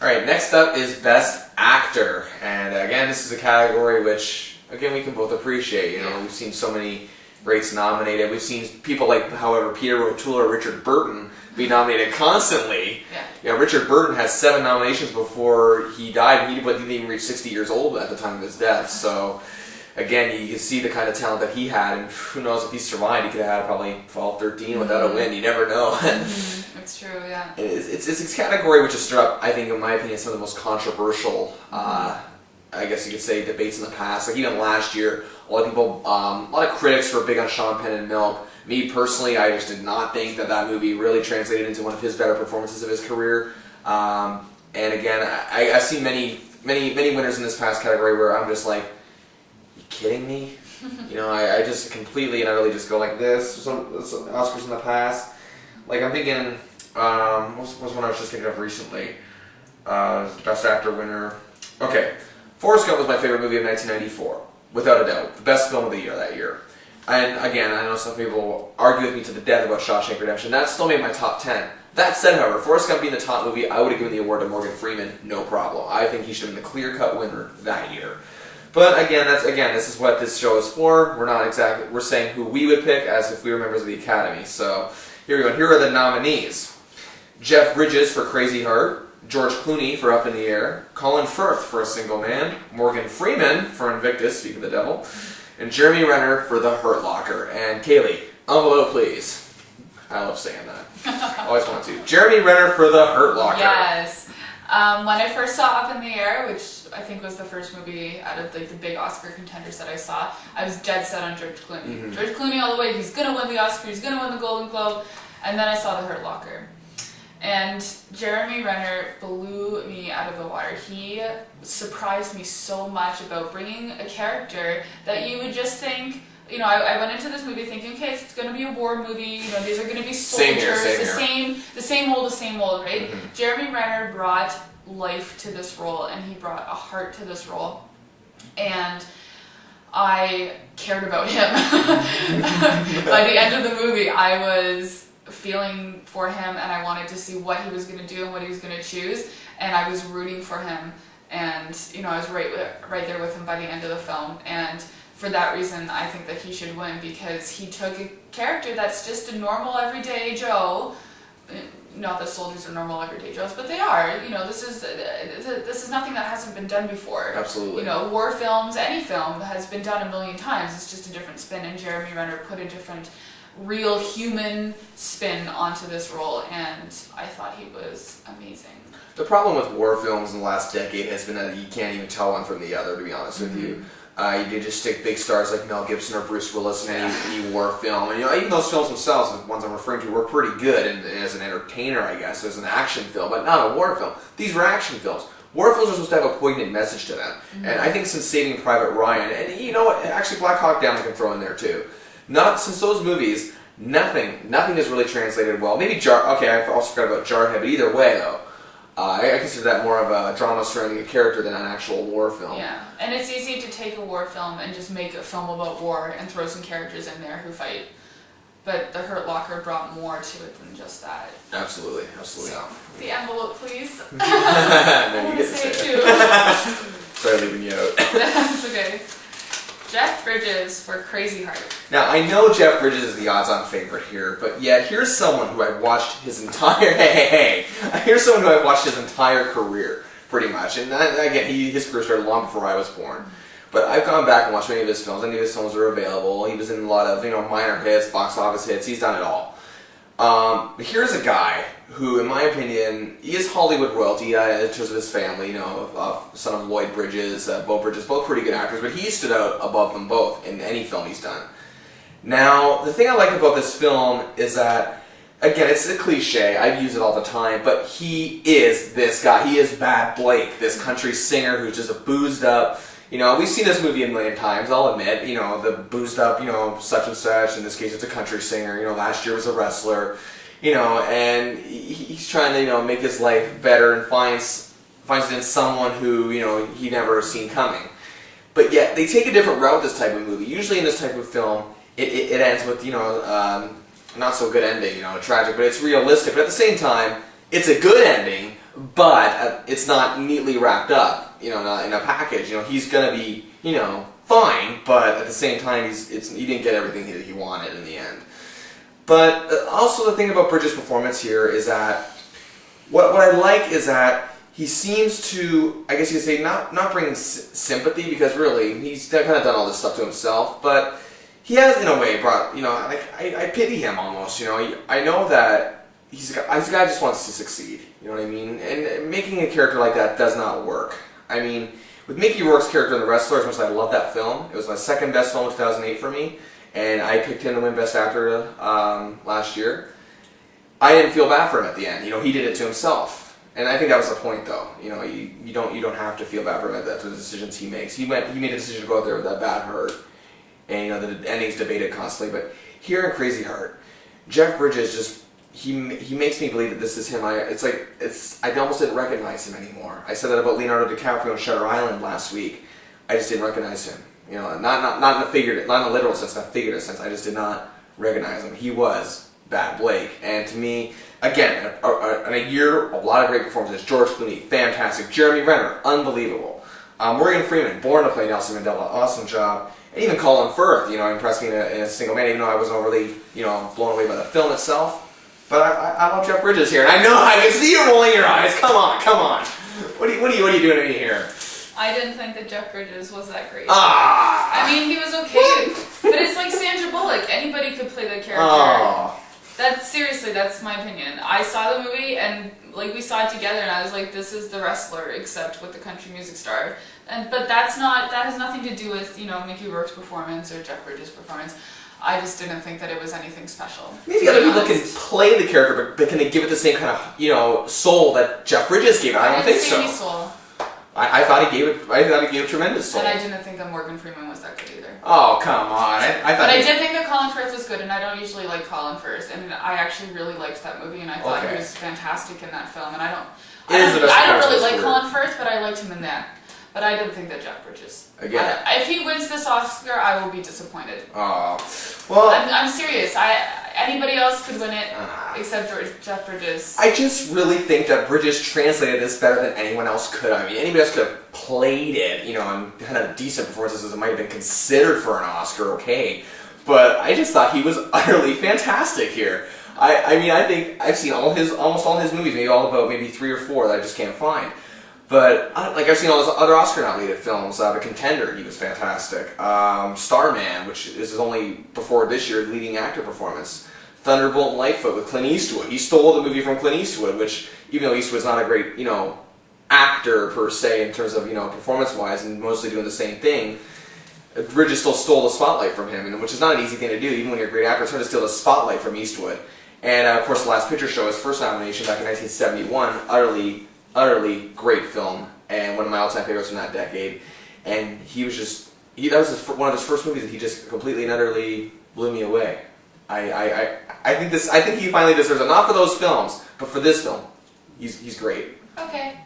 All right, next up is Best Actor. And again, this is a category which, again, we can both appreciate. You know, we've seen so many greats nominated. We've seen people like, however, Peter O'Toole or Richard Burton be nominated constantly. Yeah. You know, Richard Burton has 7 nominations before he died. He didn't even reach 60 years old at the time of his death. So, again, you can see the kind of talent that he had. And who knows, if he survived, he could have had probably 12, 13 without a win. You never know. It's true, yeah. It's a category which has stirred up, I think, in my opinion, some of the most controversial, I guess you could say, debates in the past. Like even last year, a lot of critics were big on Sean Penn and Milk. Me personally, I just did not think that movie really translated into one of his better performances of his career. And again, I've seen many winners in this past category where I'm just like, you kidding me? You know, I just completely and utterly just go like this. Some Oscars in the past, like I'm thinking, what was one I was just thinking of recently? Best Actor winner. Okay, Forrest Gump was my favorite movie of 1994, without a doubt. The best film of the year that year. And again, I know some people argue with me to the death about Shawshank Redemption. That still made my top 10. That said, however, Forrest Gump being the top movie, I would have given the award to Morgan Freeman, no problem. I think he should have been the clear-cut winner that year. But again, this is what this show is for. We're saying who we would pick as if we were members of the Academy. So here we go. Here are the nominees: Jeff Bridges for Crazy Heart, George Clooney for Up in the Air, Colin Firth for A Single Man, Morgan Freeman for Invictus, speak of the devil, and Jeremy Renner for The Hurt Locker. And Kaylee, envelope please. I love saying that. Always want to. Jeremy Renner for The Hurt Locker. Yes. When I first saw Up in the Air, which I think was the first movie out of like the big Oscar contenders that I saw, I was dead set on George Clooney. Mm-hmm. George Clooney all the way. He's gonna win the Oscar. He's gonna win the Golden Globe. And then I saw The Hurt Locker. And Jeremy Renner blew me out of the water. He surprised me so much about bringing a character that you would just think, you know, I went into this movie thinking, okay, it's going to be a war movie, you know, these are going to be soldiers, the same old, right? Mm-hmm. Jeremy Renner brought life to this role, and he brought a heart to this role. And I cared about him. By the end of the movie, I was feeling for him, and I wanted to see what he was going to do and what he was going to choose, and I was rooting for him, and you know, I was right there with him by the end of the film. And for that reason, I think that he should win, because he took a character that's just a normal everyday Joe. Not that soldiers are normal everyday Joes, but they are. You know, this is nothing that hasn't been done before. Absolutely. You know, war films, any film has been done a million times. It's just a different spin, and Jeremy Renner put a different, real human spin onto this role, and I thought he was amazing. The problem with war films in the last decade has been that you can't even tell one from the other, to be honest with you. You can just stick big stars like Mel Gibson or Bruce Willis in any war film. And you know, even those films themselves, the ones I'm referring to, were pretty good and as an entertainer, I guess, as an action film, but not a war film. These were action films. War films are supposed to have a poignant message to them. And I think since Saving Private Ryan, and you know what, actually Black Hawk Down I can throw in there too. Since those movies, nothing has really translated well. Maybe I also forgot about Jarhead, but either way though, I consider that more of a drama surrounding a character than an actual war film. Yeah, and it's easy to take a war film and just make a film about war and throw some characters in there who fight. But The Hurt Locker brought more to it than just that. Absolutely. So, the envelope, please. No, I you want get to say it it. too. Sorry leaving you out. That's okay. Jeff Bridges for Crazy Heart. Now, I know Jeff Bridges is the odds-on favorite here, but yet here's someone who I've watched his entire... Here's someone who I've watched his entire career, pretty much. And again, his career started long before I was born. But I've gone back and watched many of his films. Many of his films are available. He was in a lot of minor hits, box office hits. He's done it all. But here's a guy who, in my opinion, he is Hollywood royalty in terms of his family. Son of Lloyd Bridges, Beau Bridges, both pretty good actors. But he stood out above them both in any film he's done. Now, the thing I like about this film is that, again, it's a cliche. I use it all the time. But he is this guy. He is Bad Blake, this country singer who's just a boozed up. We've seen this movie a million times, I'll admit, the boozed up, such and such, in this case it's a country singer, last year was a wrestler, and he's trying to, make his life better and finds it in someone who, he never seen coming. But yet, they take a different route with this type of movie. Usually in this type of film, it ends with, not so good ending, tragic, but it's realistic. But at the same time, it's a good ending, but it's not neatly wrapped up, in a package. He's gonna be, fine, but at the same time, he didn't get everything he wanted in the end. But also the thing about Bridges' performance here is that what I like is that he seems to, I guess you could say, not bring sympathy, because really he's kind of done all this stuff to himself, but he has in a way brought, I pity him almost. I know that he's a guy who just wants to succeed. You know what I mean? And making a character like that does not work. I mean, with Mickey Rourke's character in The Wrestler, as much as I love that film, it was my second best film in 2008 for me, and I picked him to win Best Actor last year. I didn't feel bad for him at the end. He did it to himself, and I think that was the point, though. You don't have to feel bad for him at the decisions he makes. He made a decision to go out there with that bad hurt, and the ending's debated constantly. But here in Crazy Heart, Jeff Bridges just he makes me believe that this is him. I almost didn't recognize him anymore. I said that about Leonardo DiCaprio in Shutter Island last week. I just didn't recognize him. Not in a literal sense, not a figurative sense. I just did not recognize him. He was Bad Blake, and to me, again, in a year, a lot of great performances. George Clooney, fantastic. Jeremy Renner, unbelievable. Morgan Freeman, born to play Nelson Mandela, awesome job. And even Colin Firth, impressed me in a Single Man, even though I wasn't overly, blown away by the film itself. But I love Jeff Bridges here, and I know I can see you rolling your eyes. Come on. What are you doing to me here? I didn't think that Jeff Bridges was that great. Ah. I mean, he was okay, but it's like Sandra Bullock. Anybody could play that character. Oh. That's my opinion. I saw the movie and we saw it together, and I was like, this is The Wrestler except with the country music star. But that has nothing to do with Mickey Rourke's performance or Jeff Bridges' performance. I just didn't think that it was anything special. Maybe other people can play the character, but can they give it the same kind of soul that Jeff Bridges gave it? I don't think so. Soul. I thought he gave it tremendous soul. And I didn't think that Morgan Freeman was that good either. Oh, come on. But I did think that Colin Firth was good, and I don't usually like Colin Firth, and I actually really liked that movie, and I thought he was fantastic in that film, and I don't really like Colin Firth, but I liked him in that. But I didn't think that Jeff Bridges. Again. If he wins this Oscar, I will be disappointed. Oh. Well. I'm serious. Anybody else could win it except Jeff Bridges. I just really think that Bridges translated this better than anyone else could. I mean, anybody else could have played it, and had a decent performances as it might have been considered for an Oscar, okay. But I just thought he was utterly fantastic here. I think I've seen almost all his movies, maybe 3 or 4 that I just can't find. But I've seen all his other Oscar-nominated films. The Contender, he was fantastic. Starman, which is his only before this year leading actor performance. Thunderbolt and Lightfoot with Clint Eastwood. He stole the movie from Clint Eastwood, which even though Eastwood's not a great actor per se in terms of performance-wise and mostly doing the same thing, Bridges still stole the spotlight from him, which is not an easy thing to do. Even when you're a great actor, it's hard to steal the spotlight from Eastwood. And of course, The Last Picture Show, his first nomination back in 1971, utterly great film, and one of my all-time favorites from that decade. And that was one of his first movies that he just completely and utterly blew me away. I think he finally deserves it, not for those films, but for this film. He's great. Okay.